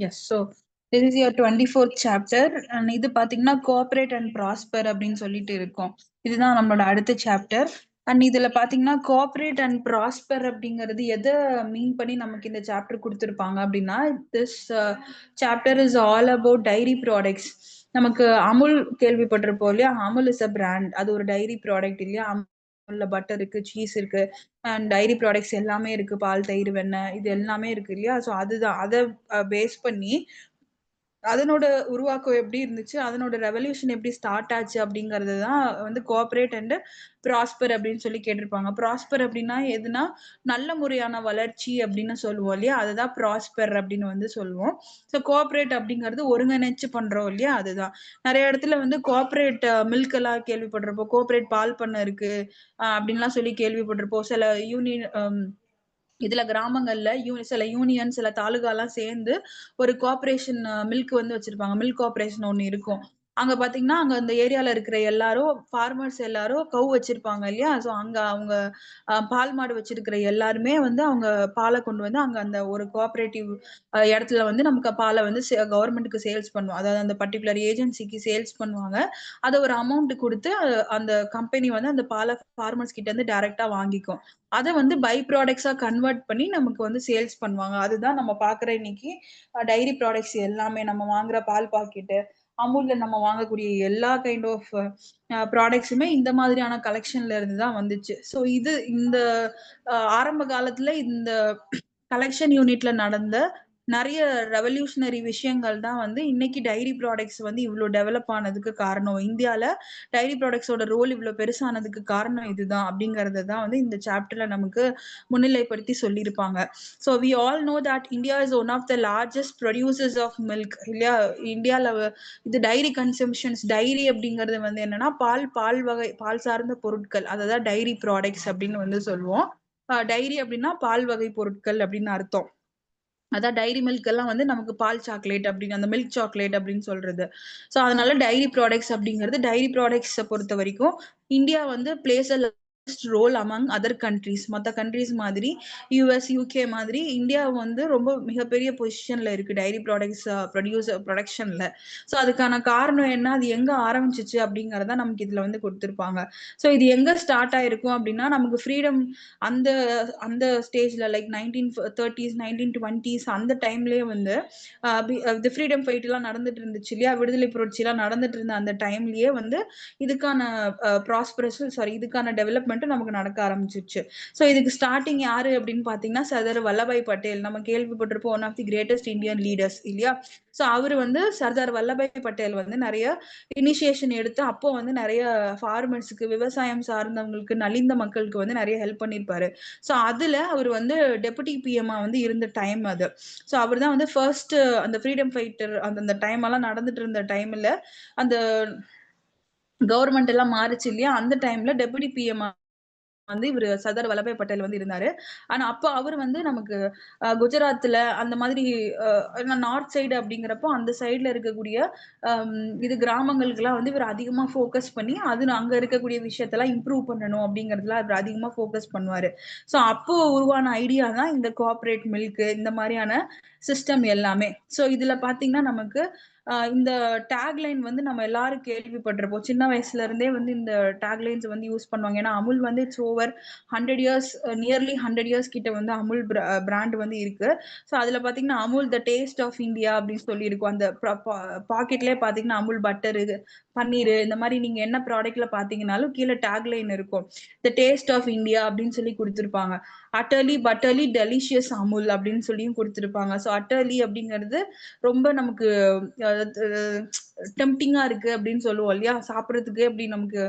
Yes. So this is your 24th chapter. And இது பாத்தீங்கன்னா cooperate and prosper அப்படின்னு சொல்லிட்டு இருக்கோம். இதுதான் நம்மளோட அடுத்த சாப்டர். அண்ட் இதுல பாத்தீங்கன்னா கோஆபரேட் அண்ட் ப்ராஸ்பர் அப்படிங்கிறது எதை மீன் பண்ணி நமக்கு இந்த சாப்டர் கொடுத்துருப்பாங்க அப்படின்னா, this chapter is all about diary products. நமக்கு அமுல் கேள்விப்பட்டிருப்போம் இல்லையா? அமுல் இஸ் அ பிராண்ட், அது ஒரு டைரி ப்ராடக்ட் இல்லையா? அமுல்ல பட்டர் இருக்கு, சீஸ் இருக்கு, அண்ட் டைரி ப்ராடக்ட்ஸ் எல்லாமே இருக்கு. பால், தயிர், வெண்ணெய் இது எல்லாமே இருக்கு இல்லையா? ஸோ அதுதான் அதை பேஸ் பண்ணி அதனோட உருவாக்கம் எப்படி இருந்துச்சு, அதனோட ரெவல்யூஷன் எப்படி ஸ்டார்ட் ஆச்சு அப்படிங்கிறது தான் வந்து கோஆபரேட் அண்ட் ப்ராஸ்பர் அப்படின்னு சொல்லி கேட்டிருப்பாங்க. ப்ராஸ்பர் அப்படின்னா எதுனா நல்ல முறையான வளர்ச்சி அப்படின்னு சொல்லுவோம் இல்லையா? அதுதான் ப்ராஸ்பர் அப்படின்னு வந்து சொல்லுவோம். ஸோ கோஆபரேட் அப்படிங்கிறது ஒருங்கிணைச்சு பண்றோம் இல்லையா? அதுதான். நிறைய இடத்துல வந்து கோஆபரேட் மில்க் எல்லாம் கேள்விப்பட்டிருப்போம். கோஆபரேட் பால் பண்ணை இருக்கு அப்படின்லாம் சொல்லி கேள்விப்பட்டிருப்போம். சில யூனியன் இதுல கிராமங்கள்ல சில யூனியன், சில தாலுகாலாம் சேர்ந்து ஒரு கோஆபரேஷன் மில்க் வந்து வச்சிருப்பாங்க. மில்க் கார்ப்பரேஷன் ஒண்ணு இருக்கும். அங்க பாத்தீங்கன்னா, அங்க அந்த ஏரியால இருக்கிற எல்லாரும் ஃபார்மர்ஸ் எல்லாரும் கவ் வச்சிருப்பாங்க இல்லையா? ஸோ அங்க அவங்க பால் மாடு வச்சிருக்கிற எல்லாருமே வந்து அவங்க பால கொண்டு வந்து அங்க அந்த ஒரு கோஆப்பரேட்டிவ் இடத்துல வந்து நமக்கு பால வந்து கவர்மெண்ட்டுக்கு சேல்ஸ் பண்ணுவோம். அதாவது அந்த பர்ட்டிகுலர் ஏஜென்சிக்கு சேல்ஸ் பண்ணுவாங்க. அத ஒரு அமௌண்ட் குடுத்து அந்த கம்பெனி வந்து அந்த பால ஃபார்மர்ஸ் கிட்ட இருந்து டைரக்ட்டா வாங்கிக்கும். அத வந்து பை ப்ராடக்ட்ஸா கன்வெர்ட் பண்ணி நமக்கு வந்து சேல்ஸ் பண்ணுவாங்க. அதுதான் நம்ம பார்க்குற இன்னைக்கு டைரி ப்ராடக்ட்ஸ் எல்லாமே. நம்ம வாங்குற பால் பாக்கெட்டு, அமுல்ல நம்ம வாங்கக்கூடிய எல்லா கைண்ட் ஆஃப் ப்ராடக்ட்ஸுமே இந்த மாதிரியான கலெக்ஷன்ல இருந்து தான் வந்துச்சு. ஸோ இது இந்த ஆரம்ப காலத்துல இந்த கலெக்ஷன் யூனிட்ல நடந்த நெறைய ரெவல்யூஷனரி விஷயங்கள் தான் வந்து இன்னைக்கு டைரி ப்ராடக்ட்ஸ் வந்து இவ்ளோ டெவலப் ஆனதுக்கு காரணம். இந்தியால டைரி ப்ராடக்ட்ஸோட ரோல் இவ்ளோ பெருசானதுக்கு காரணம் இதுதான் அப்படிங்கறத தான் வந்து இந்த சாப்டர்ல நமக்கு முன்னிலைப்படுத்தி சொல்லியிருப்பாங்க. So we all know that India is one of the largest producers of milk இல்லையா? இந்தியால இது டைரி கன்சம்ஷன்ஸ். டைரி அப்படிங்கிறது வந்து என்னன்னா பால் வகை, பால் சார்ந்த பொருட்கள், அததான் டைரி ப்ராடக்ட்ஸ் அப்படின்னு வந்து சொல்லுவோம். டைரி அப்படின்னா பால் வகை பொருட்கள் அப்படின்னு அர்த்தம். அதான் டைரி மில்க் எல்லாம் வந்து நமக்கு பால் சாக்லேட் அப்படின்னு, அந்த மில்க் சாக்லேட் அப்படின்னு சொல்றது. ஸோ அதனால டைரி ப்ராடக்ட்ஸ் அப்படிங்கிறது, டைரி ப்ராடக்ட்ஸை பொறுத்த வரைக்கும் இந்தியா வந்து plays a role among other countries. மற்ற கண்ட்ரீஸ் மாதிரி யூஎஸ், யூகே மாதிரி இந்தியா வந்து ரொம்ப மிகப்பெரிய பொசிஷன்ல இருக்கு டைரி ப்ராடக்ட்ஸ் ப்ரொடக்ஷன்ல. ஸோ அதுக்கான காரணம் என்ன, அது எங்க ஆரம்பிச்சிச்சு அப்படிங்கறத நமக்கு இதுல வந்து கொடுத்திருப்பாங்க. ஸோ இது எங்க ஸ்டார்ட் ஆயிருக்கும் அப்படின்னா, நமக்கு ஃப்ரீடம் அந்த அந்த ஸ்டேஜ்ல லைக் 1930s 1920s அந்த டைம்லயே வந்து தி ஃப்ரீடம் ஃபைட் எல்லாம் நடந்துட்டு இருந்துச்சு இல்லையா? விடுதலை புரட்சி எல்லாம் நடந்துட்டு இருந்த அந்த டைம்லயே வந்து இதுக்கான இதுக்கான டெவலப்மெண்ட் நமக்கு நடக்க ஆரம்பிச்சிருச்சு. ஸோ இதுக்கு ஸ்டார்டிங் யாரு அப்படின்னு பாத்தீங்கன்னா, சர்தார் வல்லபாய் பட்டேல். நம்ம கேள்விப்பட்டிருப்போம், one of the greatest Indian leaders இல்லையா? ஸோ அவரு வந்து சர்தார் வல்லபாய் பட்டேல் வந்து நிறைய இனிஷியேஷன் எடுத்து அப்போ வந்து நிறைய ஃபார்மர்ஸ்க்கு, விவசாயம் சார்ந்தவங்களுக்கு, நலிந்த மக்களுக்கு வந்து நிறைய ஹெல்ப் பண்ணியிருப்பாரு. ஸோ அதுல அவர் வந்து டெபுட்டி பிஎம்மா வந்து இருந்த டைம் அது. ஸோ அவர் தான் வந்து ஃபர்ஸ்ட் அந்த ஃப்ரீடம் ஃபைட்டர் அந்த டைம் எல்லாம் நடந்துட்டு இருந்த டைம்ல அந்த கவர்மெண்ட் எல்லாம் மாறுச்சு இல்லையா? அந்த டைம்ல டெபுட்டி பிஎம் வந்து இவரு சர்தார் வல்லபாய் பட்டேல் வந்து இருந்தாரு. ஆனா அப்ப அவரு வந்து நமக்கு குஜராத்ல அந்த மாதிரி நார்த் சைடு அப்படிங்கிறப்போ அந்த சைடுல இருக்கக்கூடிய அம் இது கிராமங்களுக்கெல்லாம் வந்து இவர் அதிகமா ஃபோக்கஸ் பண்ணி அங்க இருக்கக்கூடிய விஷயத்தெல்லாம் இம்ப்ரூவ் பண்ணணும் அப்படிங்கிறதுல அவர் அதிகமா ஃபோக்கஸ் பண்ணுவாரு. ஸோ அப்போ உருவான ஐடியா தான் இந்த கோஆப்பரேட் மில்க், இந்த மாதிரியான சிஸ்டம் எல்லாமே. ஸோ இதுல பாத்தீங்கன்னா நமக்கு இந்த டேக்லைன் வந்து நம்ம எல்லாரும் கேள்விப்பட்டிருப்போம். சின்ன வயசுல இருந்தே வந்து இந்த டேக்லைன்ஸ் வந்து யூஸ் பண்ணுவாங்க. ஏன்னா அமுல் வந்து it's over 100 years, nearly 100 years கிட்ட வந்து அமுல் பிராண்ட் வந்து இருக்கு. ஸோ அதுல பாத்தீங்கன்னா Amul the taste of India அப்படின்னு சொல்லி இருக்கும். அந்த பாக்கெட்லயே பாத்தீங்கன்னா அமுல் பட்டர், பன்னீர், இந்த மாதிரி நீங்க என்ன ப்ராடக்ட்ல பாத்தீங்கன்னாலும் கீழே டேக்லைன் இருக்கும். த டேஸ்ட் ஆஃப் இந்தியா அப்படின்னு சொல்லி கொடுத்திருப்பாங்க. அட்டர்லி பட்டர்லி டெலிஷியஸ் அமுல் அப்படின்னு சொல்லியும் கொடுத்திருப்பாங்க. ஸோ அட்டர்லி அப்படிங்கிறது ரொம்ப நமக்கு டெம்ப்டிங்கா இருக்கு அப்படின்னு சொல்லுவோம் இல்லையா? சாப்பிடறதுக்கு அப்படி நமக்கு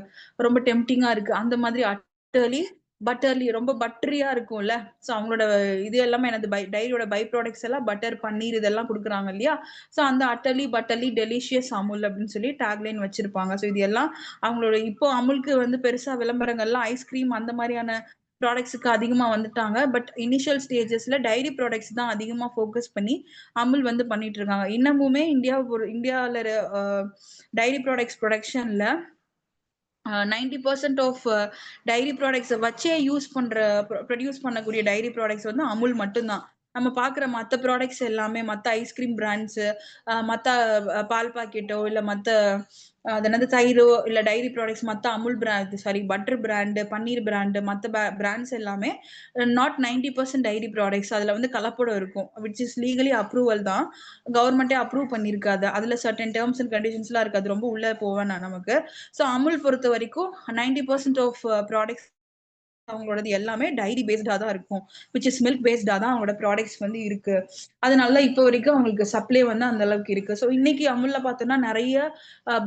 ரொம்ப டெம்ப்டிங்கா இருக்கு. அந்த மாதிரி அட்டர்லி பட்டர்லி ரொம்ப பட்டரியா இருக்கும்ல. ஸோ அவங்களோட இது எல்லாமே எனது டைரியோட பை ப்ராடக்ட்ஸ் எல்லாம் பட்டர், பன்னீர் இதெல்லாம் கொடுக்குறாங்க இல்லையா? ஸோ அந்த அட்டர்லி பட்டர்லி டெலிஷியஸ் அமுல் அப்படின்னு சொல்லி டேக்லைன் வச்சிருப்பாங்க. ஸோ இது எல்லாம் அவங்களோட இப்போ அமுலுக்கு வந்து பெருசா விளம்பரங்கள்லாம் ஐஸ்கிரீம் அந்த மாதிரியான ப்ராடக்ட்ஸுக்கு அதிகமா வந்துட்டாங்க. பட் இனிஷியல் ஸ்டேஜஸ்ல டைரி ப்ராடக்ட்ஸ் தான் அதிகமா ஃபோக்கஸ் பண்ணி அமுல் வந்து பண்ணிட்டு இருக்காங்க. இன்னமுமே இந்தியால டைரி ப்ராடக்ட்ஸ் ப்ரொடக்ஷன்ல 90% ஆஃப் டைரி ப்ராடக்ட்ஸை வச்சே ப்ரொடியூஸ் பண்ணக்கூடிய டைரி ப்ராடக்ட்ஸ் வந்து அமுல் மட்டும்தான். நம்ம பாக்குற மத்த ப்ராடக்ட்ஸ் எல்லாமே மத்த ஐஸ்கிரீம் பிராண்ட்ஸ், மத்த பால் பாக்கெட்டோ இல்ல மத்த அது என்னது தயிரோ இல்ல டைரி ப்ராடக்ட்ஸ் மத்த Amul brand sorry butter brand, paneer brand மத்த பிராண்ட்ஸ் எல்லாமே நாட் 90% டைரி ப்ராடக்ட்ஸ். அதுல வந்து கலப்படம் இருக்கும். விச் இஸ் லீகலி அப்ரூவல் தான். கவர்மெண்ட்டே அப்ரூவ் பண்ணியிருக்காது. அதுல சர்டன் டெர்ம்ஸ் அண்ட் கண்டிஷன்ஸ்லாம் இருக்கு. அது ரொம்ப உள்ள போவேணாம் நமக்கு. ஸோ அமுல் பொறுத்த வரைக்கும் 90% ஆஃப் ப்ராடக்ட்ஸ் அவங்களோடது எல்லாமே டைரி பேஸ்டா தான் இருக்கும். விச் இஸ் மில்க் பேஸ்டா தான் அவங்களோட ப்ராடக்ட்ஸ் வந்து இருக்கு. அதனால இப்போ வரைக்கும் அவங்களுக்கு சப்ளை வந்து அந்த அளவுக்கு இருக்கு. ஸோ இன்னைக்கு அமுல்ல பார்த்தோம்னா நெறைய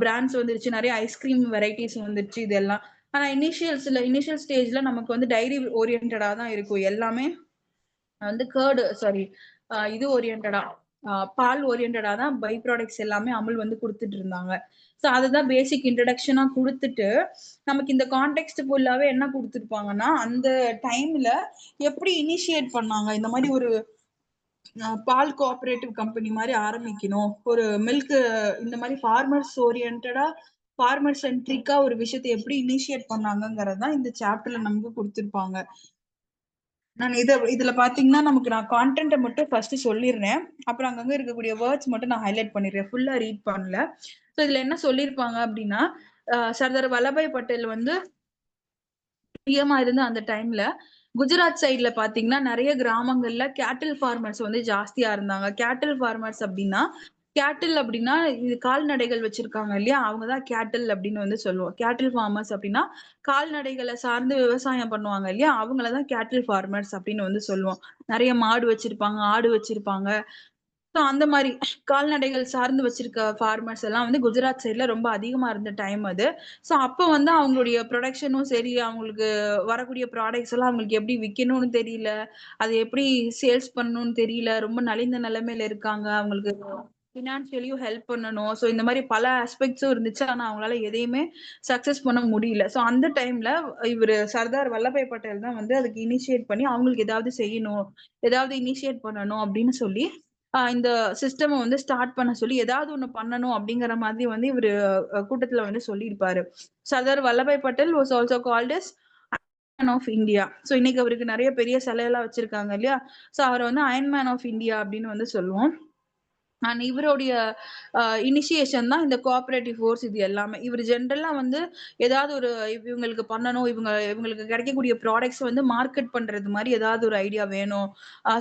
பிராண்ட்ஸ் வந்துருச்சு. நெறைய ஐஸ்கிரீம் வெரைட்டிஸ் வந்துருச்சு இதெல்லாம். ஆனா இனிஷியல் ஸ்டேஜ்ல நமக்கு வந்து டைரி ஓரியன்டடா தான் இருக்கும். எல்லாமே வந்து கர்டு சாரி இது ஓரியன்டடா பால் ஓரியன்டடா தான் பை ப்ராடக்ட்ஸ் எல்லாமே அமுல் வந்து குடுத்துட்டு இருந்தாங்க. ஸோ அதுதான் பேசிக் இன்ட்ரடக்ஷனா குடுத்துட்டு, நமக்கு இந்த கான்டெக்ஸ்ட் ஃபுல்லாவே என்ன குடுத்துருப்பாங்கன்னா, அந்த டைம்ல எப்படி இனிஷியேட் பண்ணாங்க. இந்த மாரி ஒரு பால் கோஆப்பரேட்டிவ் கம்பெனி மாரி ஆரம்பிக்கணும். ஒரு மில்க் இந்த மாரி ஃபார்மர்ஸ் ஓரியன்டடா, ஃபார்மர் சென்ட்ரிக்கா ஒரு விஷயத்த எப்படி இனிஷியேட் பண்ணாங்கங்கிறது தான் இந்த சாப்டர்ல நமக்கு குடுத்திருப்பாங்க. நான் இதுல பாத்தீங்கன்னா, நான் கான்டென்ட்ட மட்டும் ஃபர்ஸ்ட் சொல்லிர்றேன். அப்புறம் அங்கங்க இருக்கக்கூடிய வேர்ட்ஸ் மட்டும் நான் ஹைலைட் பண்ணிடுறேன். ஃபுல்லா ரீட் பண்ணல. சோ இதுல என்ன சொல்லியிருப்பாங்க அப்டின்னா, சர்தார் வல்லபாய் பட்டேல் வந்து பிஎம்மா இருந்த அந்த டைம்ல, குஜராத் சைட்ல பாத்தீங்கன்னா, நெறைய கிராமங்கள்ல கேட்டில் ஃபார்மர்ஸ் வந்து ஜாஸ்தியா இருந்தாங்க. கேட்டில் ஃபார்மர்ஸ் அப்டின்னா, கேட்டில் அப்டின்னா, இது கால்நடைகள் வச்சிருக்காங்க இல்லையா? அவங்க தான் கேட்டில் அப்டின்னு வந்து சொல்லுவோம். கேட்டில் ஃபார்மர்ஸ் அப்டின்னா, கால்நடைகள சார்ந்து விவசாயம் பண்ணுவாங்க இல்லையா? அவங்கள தான் கேட்டில் ஃபார்மர்ஸ் அப்டின்னு வந்து சொல்லுவோம். நெறைய மாடு வச்சிருப்பாங்க, ஆடு வச்சிருப்பாங்க. ஸோ அந்த மாரி கால்நடைகள் சார்ந்து வச்சிருக்க ஃபார்மர்ஸ் எல்லாம் வந்து குஜராத் சைட்ல ரொம்ப அதிகமா இருந்த டைம் அது. ஸோ அப்ப வந்து அவங்களுடைய புரொடக்ஷனும் சரி, அவங்களுக்கு வரக்கூடிய ப்ராடக்ட்ஸ் எல்லாம் அவங்களுக்கு எப்படி விக்கணும்னு தெரியல. அத எப்படி சேல்ஸ் பண்ணணும்னு தெரியல. ரொம்ப நலிந்த நிலைமையில இருக்காங்க. அவங்களுக்கு ஃபினான்ஷியலியும் ஹெல்ப் பண்ணணும். ஸோ இந்த மாரி பல ஆஸ்பெக்ட்ஸும் இருந்துச்சு. ஆனா அவங்களால எதையுமே சக்சஸ் பண்ண முடியல. ஸோ அந்த டைம்ல இவரு சர்தார் வல்லபாய் பட்டேல் தான் வந்து அதுக்கு இனிஷியேட் பண்ணி அவங்களுக்கு ஏதாவது செய்யணும். ஏதாவது இனிஷியேட் பண்ணணும் அப்படின்னு சொல்லி இந்த சிஸ்டம வந்து ஸ்டார்ட் பண்ண சொல்லி, ஏதாவது ஒண்ணு பண்ணணும் அப்படிங்கிற மாதிரி வந்து இவரு கூட்டத்துல வந்து சொல்லியிருப்பாரு. Sardar Vallabhbhai Patel was also called as man of India. So இன்னைக்கு அவருக்கு நெறைய பெரிய சிலையெல்லாம் வச்சிருக்காங்க இல்லையா? சோ அவர வந்து அயர்ன் மேன் ஆஃப் இந்தியா அப்படின்னு வந்து சொல்லுவோம். அண்ட் இவருடைய இனிஷியேஷன் தான் இந்த கோஆப்பரேட்டிவ் ஃபோர்ஸ் இது எல்லாமே. இவரு ஜெனரலா வந்து ஏதாவது ஒரு இவங்களுக்கு பண்ணணும், இவங்களுக்கு கிடைக்கக்கூடிய ப்ராடக்ட்ஸ் வந்து மார்க்கெட் பண்றது மாரி ஏதாவது ஒரு ஐடியா வேணும்.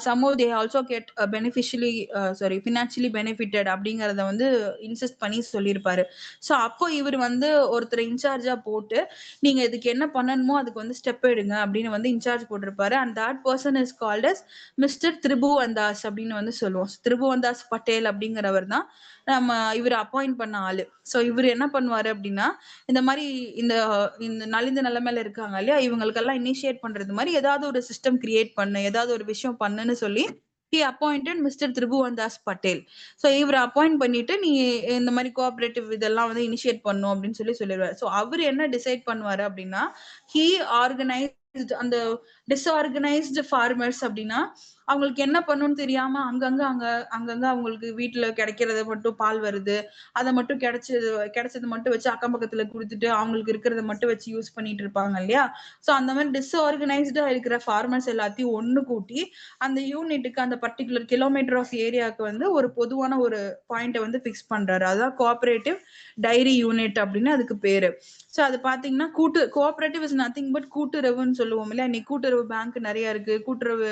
Somehow they also get beneficially sorry financially benefitted அப்படிங்கிறத வந்து இன்சிஸ்ட் பண்ணி சொல்லியிருப்பாரு. ஸோ அப்போ இவரு வந்து ஒருத்தர இன்சார்ஜா போட்டு, நீங்க இதுக்கு என்ன பண்ணணுமோ அதுக்கு வந்து ஸ்டெப் எடுங்க அப்படின்னு வந்து இன்சார்ஜ் போட்டிருப்பாரு. And that person is called as mister Tribhuvan Das அப்படின்னு வந்து சொல்லுவோம். திரிபுவன் தாஸ் பட்டேல் அப்படிங்கிறவர் தான் நம்ம இவரு அப்பாயிண்ட் பண்ண ஆளு. சோ இவரு என்ன பண்ணுவாரு அப்படின்னா, இந்த மாரி இந்த இந்த நலிந்த நிலைமையில இருக்காங்க இல்லையா? இவங்களுக்கெல்லாம் இனிஷியேட் பண்றது மாரி ஏதாவது ஒரு சிஸ்டம் கிரியேட் பண்ணு, ஏதாவது ஒரு விஷயம் பண்ணுன்னு சொல்லி he appointed mister Tribhuvan Das Patel. So இவர அப்பாயிண்ட் பண்ணிட்டு, நீ இந்த மாரி கோஆப்பரேட்டிவ் இதெல்லாம் வந்து இனிஷியேட் பண்ணணும் அப்படின்னு சொல்லி சொல்லிருவாரு. சோ அவரு என்ன டிசைட் பண்ணுவாரு அப்படின்னா, ஹி ஆர்கனைஸ்ட் அந்த டிஸ்ஆர்கனைஸ்டு ஃபார்மர்ஸ் அப்படின்னா, அவங்களுக்கு என்ன பண்ணணும்னு தெரியாம அங்கங்க அவங்களுக்கு வீட்ல கிடைக்கிறத மட்டும் பால் வருது. அத மட்டும் கிடைச்சது மட்டும் வச்சு அக்கம் பக்கத்துல குடுத்துட்டு, அவங்களுக்கு இருக்கிறத மட்டும் வச்சு யூஸ் பண்ணிட்டு இருப்பாங்க இல்லையா? சோ அந்த மாரி டிஸ்ஆர்கனைஸ்டா இருக்கிற ஃபார்மர்ஸ் எல்லாத்தையும் ஒண்ணு கூட்டி, அந்த யூனிட்டுக்கு அந்த பர்ட்டிகுலர் கிலோமீட்டர் ஆஃப் ஏரியாவுக்கு வந்து ஒரு பொதுவான ஒரு பாயிண்ட்ட வந்து பிக்ஸ் பண்றாரு. அதான் கோஆப்பரேட்டிவ் டைரி யூனிட் அப்படின்னு அதுக்கு பேரு. சோ அது பாத்தீங்கன்னா கோஆப்பரேட்டிவ் இஸ் நத்திங் பட் கூட்டுறவுன்னு சொல்லுவோம் இல்ல. இன்னைக்கு கூட்டுறவு பேங்க் நெறைய இருக்கு. கூட்டுறவு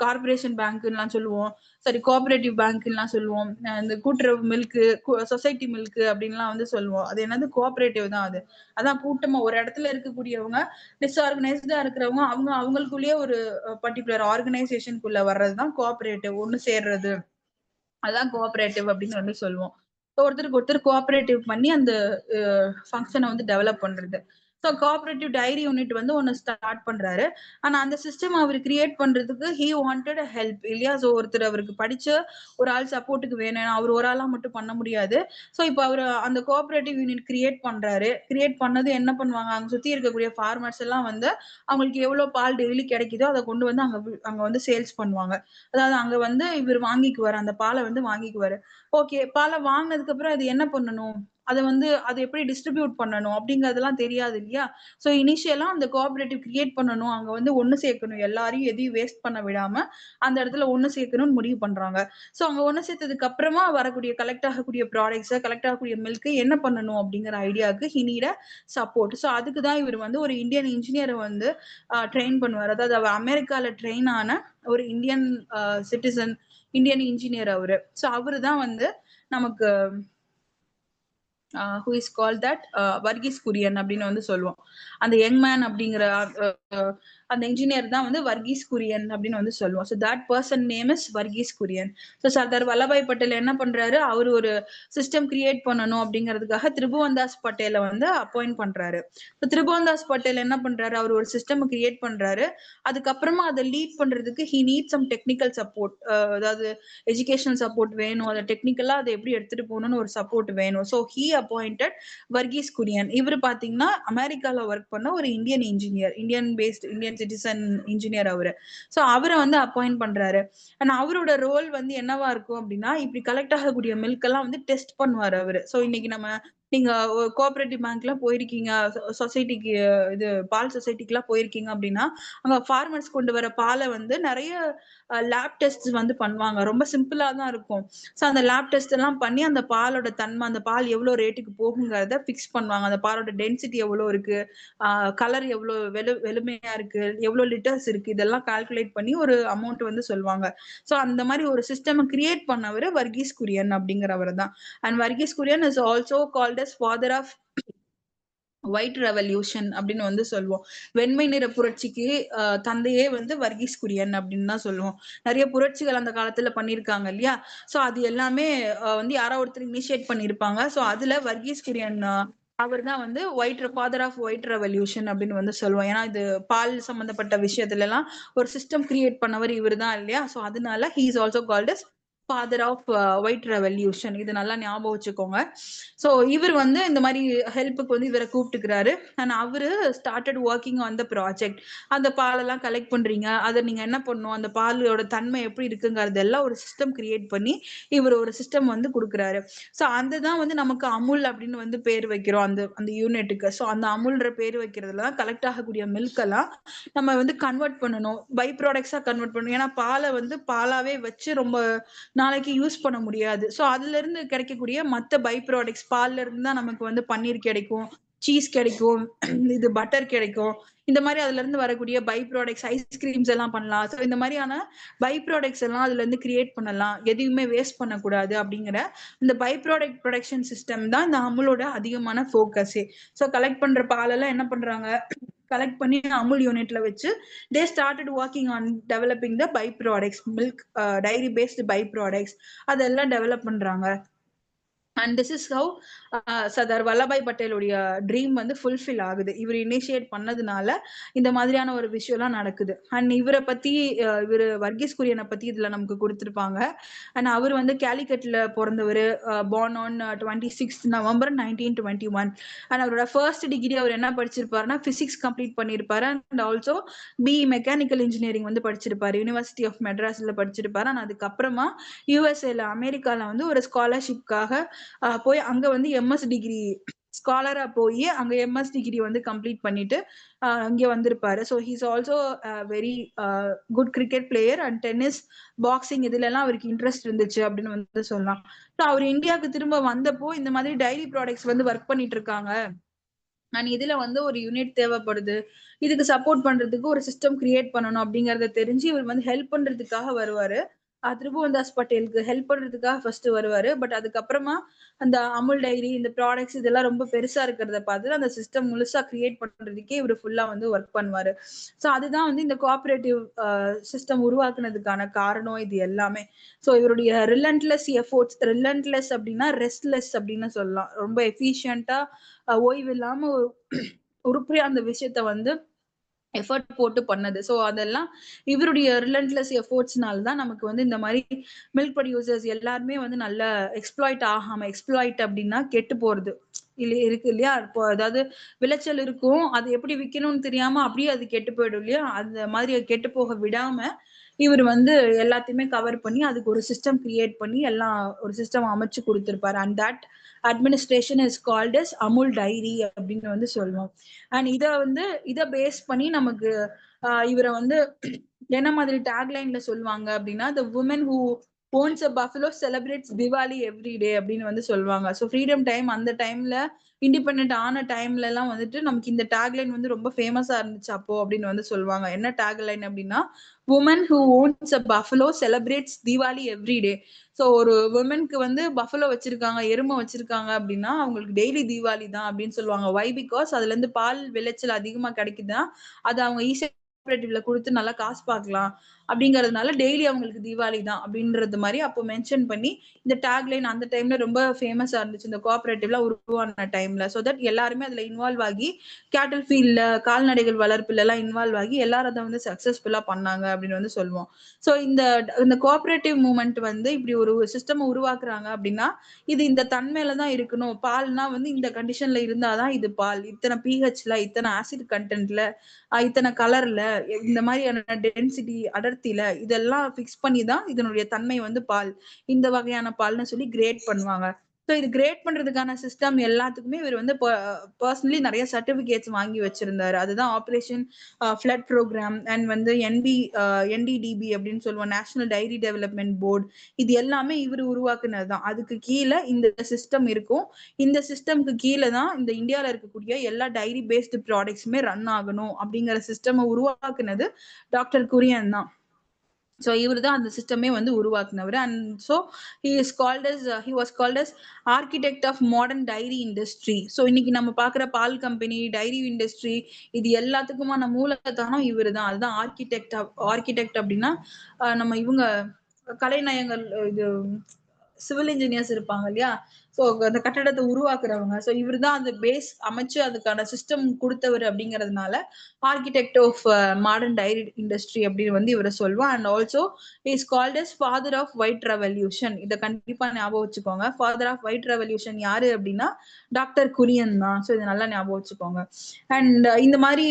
கார்ப்பரேஷன் பேங்க்லாம் சொல்லுவோம். சாரி கோஆப்பரேட்டிவ் பேங்க்லாம் சொல்லுவோம். இந்த கூட்டுறவு மில்க்கு, சொசைட்டி மில்க்கு அப்படின்லாம் வந்து சொல்லுவோம். அது என்னது கோஆப்பரேட்டிவ் தான் அது. அதான் கூட்டமா ஒரு இடத்துல இருக்கக்கூடியவங்க, டிஸ்ஆர்கனைஸ்டா இருக்கிறவங்க, அவங்களுக்குள்ளேயே ஒரு பர்ட்டிகுலர் ஆர்கனைசேஷனுக்குள்ள வர்றது தான் கோஆப்பரேட்டிவ். ஒண்ணு சேர்றது. அதான் கோஆப்பரேட்டிவ் அப்படின்னு வந்து சொல்லுவோம். ஒருத்தருக்கு ஒருத்தர் கோஆப்பரேட்டிவ் பண்ணி அந்த ஃபங்ஷன வந்து டெவலப் பண்றது. ஸோ கோஆப்பரேட்டிவ் டைரி யூனிட் வந்து ஒண்ணு ஸ்டார்ட் பண்றாரு. ஆனா அந்த சிஸ்டம் அவரு கிரியேட் பண்றதுக்கு ஹி வாண்டட் அ ஹெல்ப் இல்லையா? ஸோ ஒருத்தர் அவருக்கு படிச்ச ஒரு ஆள் சப்போர்ட்டுக்கு வேணும். அவர் ஒரு ஆளா மட்டும் பண்ண முடியாது. ஸோ இப்ப அவரு அந்த கோஆப்பரேட்டிவ் யூனிட் கிரியேட் பண்றாரு. கிரியேட் பண்ணது என்ன பண்ணுவாங்க, அங்க சுத்தி இருக்கக்கூடிய ஃபார்மர்ஸ் எல்லாம் வந்து அவங்களுக்கு எவ்வளோ பால் டெய்லி கிடைக்குதோ அத கொண்டு வந்து அங்க வந்து சேல்ஸ் பண்ணுவாங்க. அதாவது அங்க வந்து இவரு வாங்கிக்குவாரு. அந்த பால வந்து வாங்கிக்குவாரு. ஓகே. பால வாங்குனதுக்கு அப்புறம் அது என்ன பண்ணணும்? அதை எப்படி டிஸ்ட்ரிபியூட் பண்ணணும் அப்படிங்கறதெல்லாம் தெரியாது இல்லையா? சோ இனிஷியலா அந்த கோஆப்பரேட்டிவ் கிரியேட் பண்ணணும். அங்க வந்து ஒண்ணு சேர்க்கணும். எல்லாரையும் எதையும் வேஸ்ட் பண்ண விடாம அந்த இடத்துல ஒண்ணு சேர்க்கணும்னு முடிவு பண்றாங்க. சோ அங்க ஒண்ணு சேர்த்ததுக்கு அப்புறமா வரக்கூடிய கலெக்ட் ஆகக்கூடிய ப்ராடக்ட்ஸ், கலெக்ட் ஆகக்கூடிய மில்க் என்ன பண்ணணும் அப்படிங்கிற ஐடியாக்கு he need a support. So அதுக்கு தான் இவர் வந்து ஒரு இந்தியன் இன்ஜினியரை வந்து ட்ரெயின் பண்ணுவார். அதாவது அவர் அமெரிக்கால ட்ரெயின் ஆன ஒரு இந்தியன் சிட்டிசன், இந்தியன் இன்ஜினியர் அவரு. சோ அவரு தான் வந்து நமக்கு who is call that Varghese Kurien அப்படின்னு வந்து சொல்லுவோம். அந்த யங் மேன் அப்படிங்கிற அந்த இன்ஜினியர் தான் வந்து வர்கீஸ் குரியன் அப்படின்னு வந்து சொல்லுவோம். So that person name is Varghese Kurien. So Sardar Vallabhbhai Patel என்ன பண்றாரு, அவர் ஒரு சிஸ்டம் கிரியேட் பண்ணணும் அப்படிங்கிறதுக்காக திரிபுவன்தாஸ் பட்டேலை வந்து அப்பாயிண்ட் பண்றாரு. ஸோ திரிபுவன்தாஸ் பட்டேல் என்ன பண்றாரு, அவர் ஒரு சிஸ்டம் கிரியேட் பண்றாரு. அதுக்கப்புறமா அதை லீட் பண்றதுக்கு he need some technical support. அதாவது எஜுகேஷனல் சப்போர்ட் வேணும், அதை டெக்னிக்கலா அதை எப்படி எடுத்துட்டு போகணும்னு ஒரு சப்போர்ட் வேணும். So he appointed Varghese Kurien. இவர் பாத்தீங்கன்னா அமெரிக்கால ஒர்க் பண்ண ஒரு Indian engineer, Indian citizen engineer அவரு. சோ அவரை வந்து அப்பாயிண்ட் பண்றாரு. ஆனா அவரோட ரோல் வந்து என்னவா இருக்கும் அப்படின்னா, இப்படி கலெக்ட் ஆகக்கூடிய மில்க் எல்லாம் வந்து டெஸ்ட் பண்ணுவாரு அவரு. சோ இன்னைக்கு நீங்க கோஆபரேட்டிவ் பேங்க்ல போயிருக்கீங்க, சொசைட்டிக்கு, இது பால் சொசைட்டிக்கு எல்லாம் போயிருக்கீங்க அப்படின்னா, அங்க ஃபார்மர்ஸ் கொண்டு வர பாலை வந்து நிறைய லேப் டெஸ்ட் வந்து பண்ணுவாங்க. ரொம்ப சிம்பிளா தான் இருக்கும். சோ அந்த லேப் டெஸ்ட் எல்லாம் பண்ணி அந்த பாலோட தன்மை, அந்த பால் எவ்வளவு ரேட்டுக்கு போகுங்கிறத பிக்ஸ் பண்ணுவாங்க. அந்த பாலோட டென்சிட்டி எவ்வளவு இருக்கு, கலர் எவ்வளவு வெளுமையா இருக்கு, எவ்வளவு லிட்டர்ஸ் இருக்கு, இதெல்லாம் கால்குலேட் பண்ணி ஒரு அமௌண்ட் வந்து சொல்லுவாங்க. சோ அந்த மாதிரி ஒரு சிஸ்டம் கிரியேட் பண்ணவர் வர்கீஸ் குரியன் அப்படிங்கிறவர் தான். And Varghese Kurien is also called as father of white revolution அப்படின்னு வந்து சொல்லுவோம். வெண்மை நிற புரட்சிக்கு தந்தையே வந்து வர்கீஸ் குரியன் அப்படின்னு தான் சொல்லுவோம். நிறைய புரட்சிகள் அந்த காலத்துல பண்ணியிருக்காங்க இல்லையா? சோ அது எல்லாமே வந்து யாரோ ஒருத்தர் இனிஷியேட் பண்ணியிருப்பாங்க. சோ அதுல வர்கீஸ் குரியன் அவர் தான் வந்து ஃபாதர் ஆஃப் ஒயிட் ரெவல்யூஷன் அப்படின்னு வந்து சொல்லுவோம். ஏன்னா இது பால் சம்பந்தப்பட்ட விஷயத்துல எல்லாம் ஒரு சிஸ்டம் கிரியேட் பண்ணவர் இவர் தான் இல்லையா? சோ அதனால he is also called as father of white revolution. இது நல்லா ஞாபகம் வச்சுக்கோங்க. சோ இவர் வந்து இந்த மாதிரி ஹெல்ப்புக்கு வந்து இவரை கூப்பிட்டுக்கிறாரு. அண்ட் அவரு started working on the project. அந்த பாலெல்லாம் கலெக்ட் பண்றீங்க, அதை நீங்க என்ன பண்ணணும், அந்த பாலோட தன்மை எப்படி இருக்குங்கிறதெல்லாம் ஒரு சிஸ்டம் கிரியேட் பண்ணி இவர் ஒரு சிஸ்டம் வந்து கொடுக்குறாரு. சோ அதுதான் வந்து நமக்கு அமுல் அப்படின்னு வந்து பேர் வைக்கிறோம் அந்த அந்த யூனிட்டுக்கு. சோ அந்த அமுல்ன்ற பேர் வைக்கிறதுல தான் கலெக்ட் ஆகக்கூடிய மில்க் எல்லாம் நம்ம வந்து கன்வெர்ட் பண்ணணும், பை ப்ராடக்ட்ஸா கன்வெர்ட் பண்ணணும். ஏன்னா பாலை வந்து பாலாவே வச்சு ரொம்ப நாளைக்கு யூஸ் பண்ண முடியாது. சோ அதுல இருந்து கிடைக்கக்கூடிய மத்த பை ப்ராடக்ட்ஸ், பால்ல இருந்து தான் நமக்கு வந்து பன்னீர் கிடைக்கும், சீஸ் கிடைக்கும், இது பட்டர் கிடைக்கும். இந்த மாதிரி அதுல இருந்து வரக்கூடிய பை ப்ராடக்ட்ஸ், ஐஸ்கிரீம்ஸ் எல்லாம் பண்ணலாம். ஸோ இந்த மாதிரியான பை ப்ராடக்ட்ஸ் எல்லாம் அதுல இருந்து கிரியேட் பண்ணலாம், எதையுமே வேஸ்ட் பண்ணக்கூடாது அப்படிங்கிற இந்த பை ப்ராடக்ட் ப்ரொடக்ஷன் சிஸ்டம் தான் இந்த அமுலோட அதிகமான ஃபோக்கஸே. ஸோ கலெக்ட் பண்ற பாலெல்லாம் என்ன பண்றாங்க, கலெக்ட் பண்ணி அமுல் யூனிட்ல வச்சு they started working on developing the by products, milk dairy based by products அதெல்லாம் டெவலப் பண்றாங்க. And this is how Sardar Vallabhbhai பட்டேலுடைய ட்ரீம் வந்து ஃபுல்ஃபில் ஆகுது. இவர் இனிஷியேட் பண்ணதுனால இந்த மாதிரியான ஒரு விஷயம்லாம் நடக்குது. அண்ட் இவரை பத்தி இவர் வர்கீஸ் குரியனை பத்தி இதுல நமக்கு கொடுத்திருப்பாங்க. அண்ட் அவர் வந்து கேலிக்கட்ல பிறந்தவர், born on 26 நவம்பர் 1921. அண்ட் அவரோட ஃபர்ஸ்ட் டிகிரி அவர் என்ன படிச்சிருப்பாருன்னா பிசிக்ஸ் கம்ப்ளீட் பண்ணியிருப்பாரு. அண்ட் ஆல்சோ மெக்கானிக்கல் இன்ஜினியரிங் வந்து படிச்சிருப்பாரு, யூனிவர்சிட்டி ஆஃப் மெட்ராஸ்ல படிச்சிருப்பாரு. அண்ட் அதுக்கப்புறமா யூஎஸ்ஏல அமெரிக்கால வந்து ஒரு ஸ்காலர்ஷிப்காக போய் அங்க வந்து எம்எஸ் டிகிரி ஸ்காலரா போய் அங்க எம்எஸ் டிகிரி வந்து கம்ப்ளீட் பண்ணிட்டு இங்க வந்திருப்பாரு. So he's also very good cricket player and tennis, boxing இதுல எல்லாம் அவருக்கு இன்ட்ரெஸ்ட் இருந்துச்சு அப்படின்னு வந்து சொல்லலாம். ஸோ அவர் இந்தியாவுக்கு திரும்ப வந்தப்போ இந்த மாதிரி டைரி ப்ராடக்ட்ஸ் வந்து ஒர்க் பண்ணிட்டு இருக்காங்க அண்ட் இதுல வந்து ஒரு யூனிட் தேவைப்படுது, இதுக்கு சப்போர்ட் பண்றதுக்கு ஒரு சிஸ்டம் கிரியேட் பண்ணணும் அப்படிங்கறத தெரிஞ்சு இவர் வந்து ஹெல்ப் பண்றதுக்காக வருவாரு. திரிபுவன்தாஸ் பட்டேலுக்கு ஹெல்ப் பண்றதுக்காக ஃபர்ஸ்ட் வருவாரு. பட் அதுக்கப்புறமா அந்த அமுல் டைரி, இந்த ப்ராடக்ட்ஸ் இதெல்லாம் ரொம்ப பெருசா இருக்கிறத பார்த்து அந்த சிஸ்டம் முழுசா கிரியேட் பண்றதுக்கே இவர் ஃபுல்லா வந்து ஒர்க் பண்ணுவாரு. ஸோ அதுதான் வந்து இந்த கோஆபரேட்டிவ் சிஸ்டம் உருவாக்குனதுக்கான காரணம் இது எல்லாமே. ஸோ இவருடைய ரிலன்ட்லெஸ் அப்படின்னா ரெஸ்ட்லெஸ் அப்படின்னு சொல்லலாம். ரொம்ப எஃபிஷியன்ட்டா ஓய்வு இல்லாம உருப்படியா அந்த விஷயத்த வந்து எஃபர்ட் போட்டு பண்ணது. ஸோ அதெல்லாம் இவருடைய ரிலன்ட்லெஸ் எஃபோர்ட்ஸ்னால தான் நமக்கு வந்து இந்த மாதிரி மில்க் ப்ரொடியூசர்ஸ் எல்லாருமே வந்து நல்ல எக்ஸ்ப்ளாய்ட் அப்படின்னா கெட்டு போறது இருக்கு இல்லையா? இப்போ அதாவது விளைச்சல் இருக்கும், அது எப்படி விற்கணும்னு தெரியாம அப்படியே அது கெட்டு போயிடும் இல்லையா? அந்த மாதிரி கெட்டு போக விடாம இவர் வந்து எல்லாத்தையுமே கவர் பண்ணி அதுக்கு ஒரு சிஸ்டம் கிரியேட் பண்ணி எல்லாம் ஒரு சிஸ்டம் அமைச்சு கொடுத்திருப்பாரு. And that administration is called as Amul dairy அப்படின்னு வந்து சொல்லுவோம். அண்ட் இதை பேஸ் பண்ணி நமக்கு இவரை வந்து என்ன மாதிரி டேக்லைன்ல சொல்லுவாங்க அப்படின்னா, the woman who owns a buffalo celebrates Diwali every day அப்படின்னு வந்து சொல்லுவாங்க. ஸோ ஃப்ரீடம் டைம் அந்த டைம்ல இண்டிபெண்ட் ஆன டைம்ல எல்லாம் வந்துட்டு நமக்கு இந்த டேக்லைன் வந்து ரொம்ப ஃபேமஸா இருந்துச்சு அப்போ அப்படின்னு வந்து சொல்லுவாங்க. என்ன டேக்லைன் அப்படின்னா, woman who owns a buffalo celebrates Deepavali every day. So ஒரு உமனுக்கு வந்து பஃபலோ வச்சிருக்காங்க, எருமை வச்சிருக்காங்க அப்படின்னா அவங்களுக்கு டெய்லி தீபாவளி தான் அப்படின்னு சொல்லுவாங்க. வை? பிகாஸ் அதுல இருந்து பால் விளைச்சல் அதிகமா கிடைக்குதுன்னா அது அவங்க ஈஸியா கோஆபரேட்டிவ்ல கொடுத்து நல்லா காசு பார்க்கலாம் அப்படிங்கறதுனால டெய்லி அவங்களுக்கு தீபாவளி தான் அப்படின்றது மாதிரி அப்போ மென்ஷன் பண்ணி இந்த டேக்லைன் அந்த டைம்ல ரொம்ப ஃபேமஸா இருந்துச்சு இந்த கோஆபரேட்டிவ்ல உருவான டைம்ல. ஸோ தட் எல்லாருமே அதுல இன்வால்வ் ஆகி கேட்டல் ஃபீல்ட்ல கால்நடைகள் வளர்ப்புல எல்லாம் இன்வால்வ் ஆகி எல்லாரும் அதை வந்து சக்சஸ்ஃபுல்லா பண்ணாங்க அப்படின்னு வந்து சொல்லுவோம். ஸோ இந்த கோஆபரேட்டிவ் மூவ்மெண்ட் வந்து இப்படி ஒரு சிஸ்டம் உருவாக்குறாங்க அப்படின்னா இது இந்த தன்மையில தான் இருக்கணும். பால்னா வந்து இந்த கண்டிஷன்ல இருந்தாதான் இது பால், இத்தனை பிஹெச்ல, இத்தனை ஆசிட் கண்டென்ட்ல, இத்தனை கலர்ல, இந்த மாதிரியான டென்சிட்டி அடர்த்தியில இதெல்லாம் பிக்ஸ் பண்ணி தான் இதனுடைய தன்மை வந்து பால், இந்த வகையான பால்னு சொல்லி கிரேட் பண்ணுவாங்க. ஸோ இது கிரேட் பண்றதுக்கான சிஸ்டம் எல்லாத்துக்குமே இவர் வந்து பர்சனலி நிறைய சர்டிபிகேட்ஸ் வாங்கி வச்சிருந்தாரு. அதுதான் ஆபரேஷன் ஃபிளட் ப்ரோக்ராம் அண்ட் வந்து என்டிடிபி அப்படின்னு சொல்லுவோம், நேஷனல் டைரி டெவலப்மெண்ட் போர்டு. இது எல்லாமே இவர் உருவாக்குனது தான். அதுக்கு கீழே இந்த சிஸ்டம் இருக்கும். இந்த சிஸ்டம்க்கு கீழே தான் இந்த இந்தியாவில் இருக்கக்கூடிய எல்லா டைரி பேஸ்டு ப்ராடக்ட்ஸுமே ரன் ஆகணும் அப்படிங்கிற சிஸ்டம் உருவாக்குனது டாக்டர் குரியன் தான். ஸோ இவர் தான் அந்த சிஸ்டமே வந்து உருவாக்குனவர். And so he was called as architect of modern dairy industry. So இன்னைக்கு நம்ம பார்க்குற பால் கம்பெனி, டைரி இண்டஸ்ட்ரி, இது எல்லாத்துக்குமான மூலத்தானம் இவர் தான். அதுதான் ஆர்கிடெக்ட் அப்படின்னா நம்ம இவங்க கலைநயங்கள், இது சிவில் இன்ஜினியர்ஸ் இருப்பாங்க இல்லையா, ஸோ அந்த கட்டடத்தை உருவாக்குறவங்க. ஸோ இவர் தான் அந்த பேஸ் அமைச்சு அதுக்கான சிஸ்டம் கொடுத்தவர் அப்படிங்கிறதுனால architect of modern dairy industry அப்படின்னு வந்து இவரை சொல்லுவோம். And also is called as father of white revolution. இதை கண்டிப்பா ஞாபகம் வச்சுக்கோங்க. ஃபாதர் ஆஃப் ஒயிட் ரெவல்யூஷன் யாரு அப்படின்னா டாக்டர் குரியன் தான். ஸோ இதை நல்லா ஞாபகம் வச்சுக்கோங்க. அண்ட் இந்த மாதிரி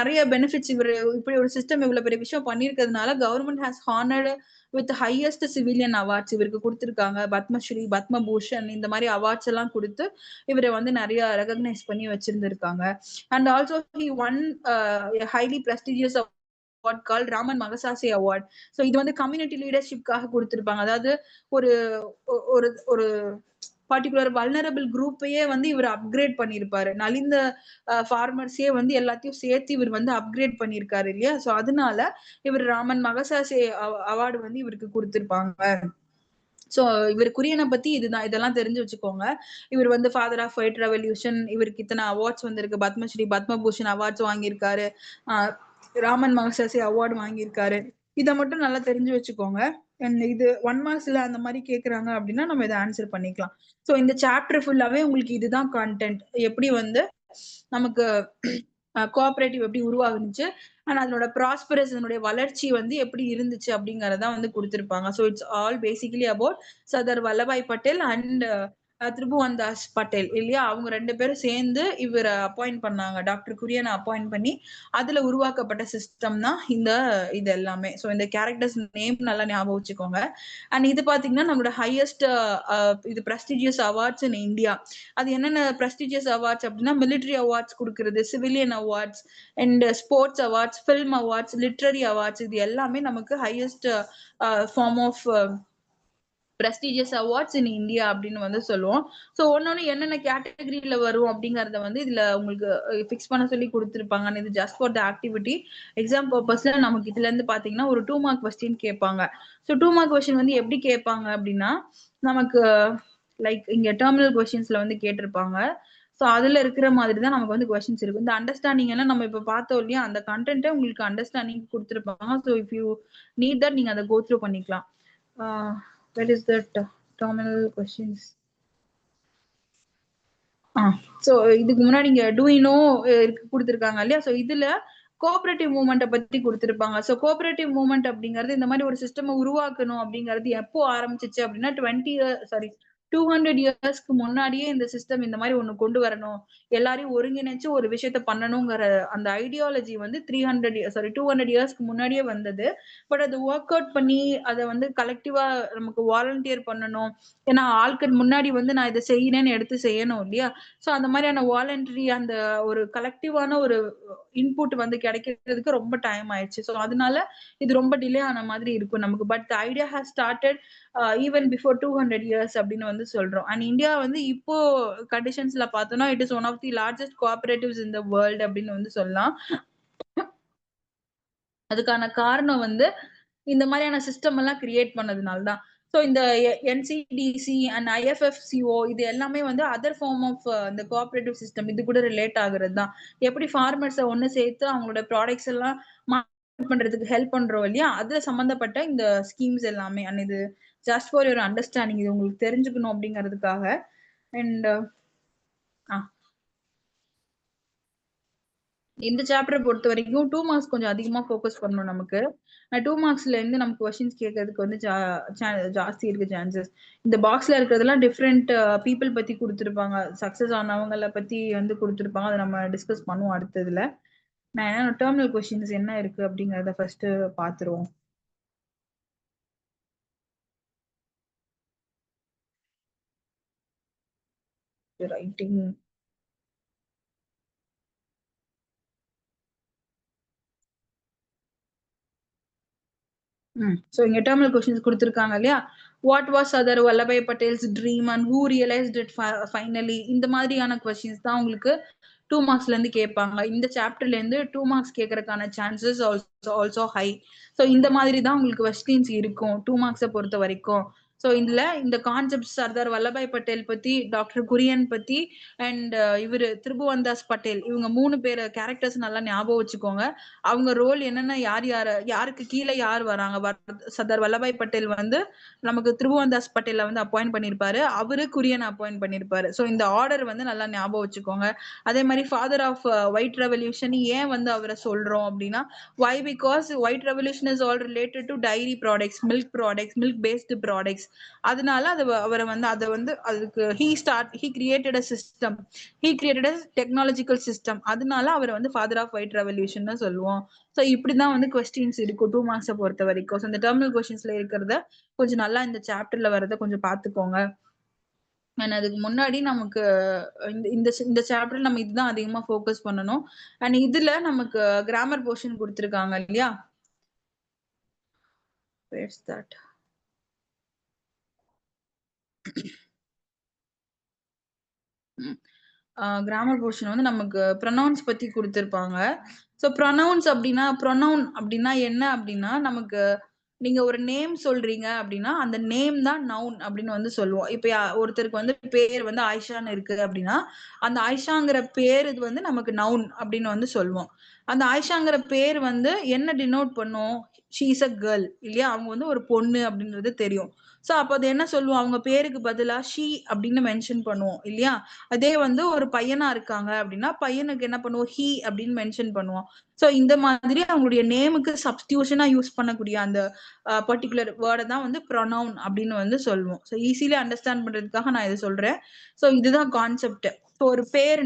நிறைய பெனிஃபிட்ஸ் இவர் இப்படி ஒரு சிஸ்டம் இவ்வளவு பெரிய விஷயம் பண்ணியிருக்கிறதுனால government has honoured with highest civilian awards இவருக்கு கொடுத்திருக்காங்க. பத்மஸ்ரீ, பத்மபூஷன் இந்த மாதிரி அவார்ட்ஸ் எல்லாம் கொடுத்து இவரை வந்து நிறைய ரெகக்னைஸ் பண்ணி வச்சிருந்திருக்காங்க. And also he won highly prestigious award call Ramon Magsaysay award. So இது வந்து கம்யூனிட்டி லீடர்ஷிப்காக கொடுத்திருப்பாங்க. அதாவது ஒரு ஒரு ஒரு பர்டிகுலர் வல்னரபிள் குரூப்பையே வந்து இவர் அப்கிரேட் பண்ணியிருப்பாரு. நலிந்த ஃபார்மர்ஸே வந்து எல்லாத்தையும் சேர்த்து இவர் வந்து அப்கிரேட் பண்ணியிருக்காரு இல்லையா. ஸோ அதனால இவர் ராமன் மகசாசே அவார்டு வந்து இவருக்கு கொடுத்திருப்பாங்க. ஸோ இவர் குரியனை பத்தி இதுதான், இதெல்லாம் தெரிஞ்சு வச்சுக்கோங்க. இவர் வந்து ஃபாதர் ஆஃப் ஒயிட் ரெவல்யூஷன், இவருக்கு இத்தனை அவார்ட்ஸ் வந்திருக்கு, பத்மஸ்ரீ, பத்மபூஷன் அவார்ட்ஸ் வாங்கியிருக்காரு, ராமன் மகசாசி அவார்டு வாங்கியிருக்காரு. இதை மட்டும் நல்லா தெரிஞ்சு வச்சுக்கோங்க. இது 1 மார்க்ஸ்ல அந்த மாதிரி கேக்குறாங்க அப்படின்னா நம்ம இதை ஆன்சர் பண்ணிக்கலாம். ஸோ இந்த சாப்டர் ஃபுல்லாவே உங்களுக்கு இதுதான் கான்டென்ட். எப்படி வந்து நமக்கு கோஆபரேட்டிவ் எப்படி உருவாகுச்சு அண்ட் அதனோட ப்ராஸ்பரஸ், அதனுடைய வளர்ச்சி வந்து எப்படி இருந்துச்சு அப்படிங்கறத வந்து கொடுத்திருப்பாங்க. So it's all basically about Sardar Vallabhbhai Patel and Tribhuvan Das Patel இல்லையா. அவங்க 2 பேரும் சேர்ந்து இவரை அப்பாயிண்ட் பண்ணாங்க, டாக்டர் குரியனை அப்பாயிண்ட் பண்ணி அதுல உருவாக்கப்பட்ட சிஸ்டம் தான் இது எல்லாமே. ஸோ இந்த கேரக்டர்ஸ் நேம் நல்லா ஞாபகம் வச்சுக்கோங்க. அண்ட் இது பாத்தீங்கன்னா நம்மளோட ஹையஸ்ட் இது பிரஸ்டிஜியஸ் அவார்ட்ஸ் இன் இந்தியா. அது என்னென்ன பிரஸ்டிஜியஸ் அவார்ட்ஸ் அப்படின்னா மிலிட்டரி அவார்ட்ஸ் கொடுக்கறது, civilian awards and sports awards, film awards, literary awards, இது எல்லாமே நமக்கு highest form of prestigious awards in India அப்படின்னு வந்து சொல்லுவோம். ஸோ ஒன்னொன்னு என்னென்ன கேட்டகரியில வரும் அப்படிங்கறத வந்து இதுல உங்களுக்கு ஃபிக்ஸ் பண்ண சொல்லி கொடுத்துருப்பாங்க. இது just for the activity. Exam பர்பஸ்ல நமக்கு இதுல இருந்து பாத்தீங்கன்னா ஒரு 2 மார்க் கொஸ்டின் கேட்பாங்க. ஸோ 2 மார்க் கொஸ்டின் வந்து எப்படி கேட்பாங்க அப்படின்னா நமக்கு லைக் இங்க டெர்மினல் கொஸ்டின்ஸ்ல வந்து கேட்டிருப்பாங்க. ஸோ அதுல இருக்கிற மாதிரி தான் நமக்கு வந்து கொஸ்டின்ஸ் இருக்கும். இந்த அண்டர்ஸ்டாண்டிங் எல்லாம் நம்ம இப்ப பார்த்தோம் இல்லையா, அந்த கண்டென்ட்டை உங்களுக்கு அண்டர்ஸ்டாண்டிங் கொடுத்துருப்பாங்க. So if you need that நீங்க அதை கோ த்ரூ பண்ணிக்கலாம். What is that terminal questions? So இதுக்கு முன்னாடி இங்க டூ யூ நோ கொடுத்திருக்காங்க இல்லையா. சோ இதுல கோஆபரேட்டிவ் மூவ்மெண்ட்டை பத்தி கொடுத்திருப்பாங்க. சோ கோஆபரேட்டிவ் மூவ்மெண்ட் அப்படிங்கிறது இந்த மாதிரி ஒரு சிஸ்டம் உருவாக்கணும் அப்படிங்கிறது எப்போ ஆரம்பிச்சிச்சு அப்படின்னா 200 இயர்ஸ்க்கு முன்னாடியே இந்த சிஸ்டம் இந்த மாதிரி ஒண்ணு கொண்டு வரணும், எல்லாரையும் ஒருங்கிணைச்சு ஒரு விஷயத்த பண்ணணுங்கிற அந்த ஐடியாலஜி வந்து 200 இயர்ஸ்க்கு முன்னாடியே வந்தது. பட் அது ஒர்க் அவுட் பண்ணி அதை வந்து கலெக்டிவா நமக்கு வாலண்டியர் பண்ணணும். ஏன்னா ஆட்கள் முன்னாடி வந்து நான் இதை செய்யணும்னு எடுத்து செய்யணும் இல்லையா? சோ அந்த மாதிரியான வாலண்டரி அந்த ஒரு கலெக்டிவான ஒரு இன்புட் வந்து கிடைக்கிறதுக்கு ரொம்ப டைம் ஆயிடுச்சு. சோ அதனால இது ரொம்ப டிலே ஆன மாதிரி இருக்கும் நமக்கு. But the idea has started even before 200 years அப்படின்னு வந்து சொல்றோம். அண்ட் இந்தியா வந்து இப்போ கண்டிஷன்ஸ்ல பார்த்தோம்னா it is one of the largest cooperatives in the world அப்படின்னு வந்து சொல்லலாம். அதுக்கான காரணம் வந்து இந்த மாதிரியான சிஸ்டம் எல்லாம் கிரியேட் பண்ணதுனால தான். ஸோ இந்த என்சிடிசி அண்ட் ஐஎஃப்எஃப்சிஓ இது எல்லாமே வந்து அதர் ஃபார்ம் ஆஃப் இந்த கோஆபரேட்டிவ் சிஸ்டம் இது கூட ரிலேட் ஆகுறது தான். எப்படி ஃபார்மர்ஸை ஒன்று சேர்த்து அவங்களோட ப்ராடக்ட்ஸ் எல்லாம் மார்க்கெட் பண்றதுக்கு ஹெல்ப் பண்றோம் இல்லையா? அதுல சம்பந்தப்பட்ட இந்த ஸ்கீம்ஸ் எல்லாமே. அண்ட் இது ஜஸ்ட் ஃபார் யுவர் அண்டர்ஸ்டாண்டிங், இது உங்களுக்கு தெரிஞ்சுக்கணும் அப்படிங்கிறதுக்காக. அண்ட் இந்த சாப்டரை பொறுத்த வரைக்கும் 2 மார்க்ஸ் கொஞ்சம் அதிகமா ஃபோக்கஸ் பண்ணணும் நமக்கு. 2 மார்க்ஸ்ல இருந்து நமக்கு கொஸ்டின்ஸ் கேட்கறதுக்கு வந்து ஜாஸ்தி இருக்கு சான்சஸ். இந்த பாக்ஸ்ல இருக்கிறதெல்லாம் டிஃப்ரெண்ட் பீப்புள் பத்தி கொடுத்துருப்பாங்க, சக்சஸ் ஆனவங்கள பத்தி வந்து கொடுத்துருப்பாங்க. அதை நம்ம டிஸ்கஸ் பண்ணுவோம் அடுத்ததுல. நான் என்ன டெர்மினல் கொஸ்டின்ஸ் என்ன இருக்கு அப்படிங்கறத ஃபர்ஸ்ட் பாத்துருவோம். ரைட்டிங் சோ இங்க டெர்மினல் கொஸ்டின்ஸ் கொடுத்திருக்காங்க இல்லையா? What was Sardar Vallabhbhai Patel's dream and who realised it finally? இந்த மாதிரியான கொஸ்டின்ஸ் தான் உங்களுக்கு 2 மார்க்ஸ்ல இருந்து கேட்பாங்க. இந்த சாப்டர்ல இருந்து 2 மார்க்ஸ் கேட்கறதுக்கான சான்சஸ் ஆல்சோ ஹை. சோ இந்த மாதிரி தான் உங்களுக்கு கொஸ்டின்ஸ் இருக்கும் 2 மார்க்ஸை பொறுத்த வரைக்கும். சோ இதுல இந்த கான்செப்ட் சர்தார் வல்லபாய் பட்டேல் பத்தி, டாக்டர் குரியன் பத்தி அண்ட் இவரு திரிபுவன்தாஸ் பட்டேல், இவங்க 3 பேர் கேரக்டர்ஸ் நல்லா ஞாபகம் வச்சுக்கோங்க. அவங்க ரோல் என்னென்ன, யாருக்கு கீழே யார் வராங்க. சர்தார் வல்லபாய் பட்டேல் வந்து நமக்கு திரிபுவன்தாஸ் பட்டேல வந்து அப்பாயிண்ட் பண்ணிருப்பாரு, அவரு குரியன் அப்பாயிண்ட் பண்ணிருப்பாரு. சோ இந்த ஆர்டர் வந்து நல்லா ஞாபகம் வச்சுக்கோங்க. அதே மாதிரி ஃபாதர் ஆஃப் ஒயிட் ரெவல்யூஷன் ஏன் வந்து அவரை சொல்றோம் அப்படின்னா, why because white revolution is all related to dairy products, milk based products. அதனால அவரை வந்து அதை வந்து அதுக்கு he created a system, he created a technological system. அதனால அவரை வந்து ஃபாதர் ஆஃப் ஒயிட் ரெவல்யூஷன் சொல்லுவோம். சோ இப்படிதான் வந்து கொஸ்டின்ஸ் இருக்கும் 2 மார்க்ஸை பொறுத்த வரைக்கும். ஸோ இந்த டெர்மினல் கொஸ்டின்ஸ்ல இருக்கிறத கொஞ்சம் நல்லா இந்த சாப்டர்ல வரத கொஞ்சம் பாத்துக்கோங்க. அண்ட் அதுக்கு முன்னாடி நமக்கு இந்த இந்த இந்த சாப்டர் நம்ம இதுதான் அதிகமா ஃபோக்கஸ் பண்ணணும். அண்ட் இதுல நமக்கு கிராமர் போர்ஷன் கொடுத்திருக்காங்க இல்லையா? Where's that? கிராமர் போர்ஷன் வந்து நமக்கு ப்ரொனவுன்ஸ் பத்தி கொடுத்திருப்பாங்க. ஸோ ப்ரொனவுன் அப்படின்னா என்ன அப்படின்னா, நமக்கு நீங்க ஒரு நேம் சொல்றீங்க அப்படின்னா அந்த நேம் தான் நவுன் அப்படின்னு வந்து சொல்லுவோம். இப்ப ஒருத்தருக்கு வந்து பேர் வந்து ஆயிஷான்னு இருக்கு அப்படின்னா, அந்த ஆயிஷாங்கிற பேர் இது வந்து நமக்கு நவுன் அப்படின்னு வந்து சொல்லுவோம். அந்த ஆயிஷாங்கிற பேர் வந்து என்ன டினோட் பண்ணும்? ஷீ இஸ் அ கேர்ள் இல்லையா? அவங்க வந்து ஒரு பொண்ணு அப்படின்றது தெரியும். சோ அப்ப அது என்ன சொல்லுவோம்? அவங்க பேருக்கு பதிலா ஷீ அப்படின்னு மென்ஷன் பண்ணுவோம் இல்லையா? அதே வந்து ஒரு பையனா இருக்காங்க அப்படின்னா பையனுக்கு என்ன பண்ணுவோம்? ஹீ அப்படின்னு மென்ஷன் பண்ணுவோம். சோ இந்த மாதிரி அவங்களுடைய நேமுக்கு சப்ஸ்டியூஷனா யூஸ் பண்ணக்கூடிய அந்த பர்டிகுலர் வேர்டை தான் வந்து ப்ரொனவுன் அப்படின்னு வந்து சொல்லுவோம். ஸோ ஈஸிலி அண்டர்ஸ்டாண்ட் பண்றதுக்காக நான் இதை சொல்றேன். ஸோ இதுதான் கான்செப்ட். இப்போ ஒரு பேர்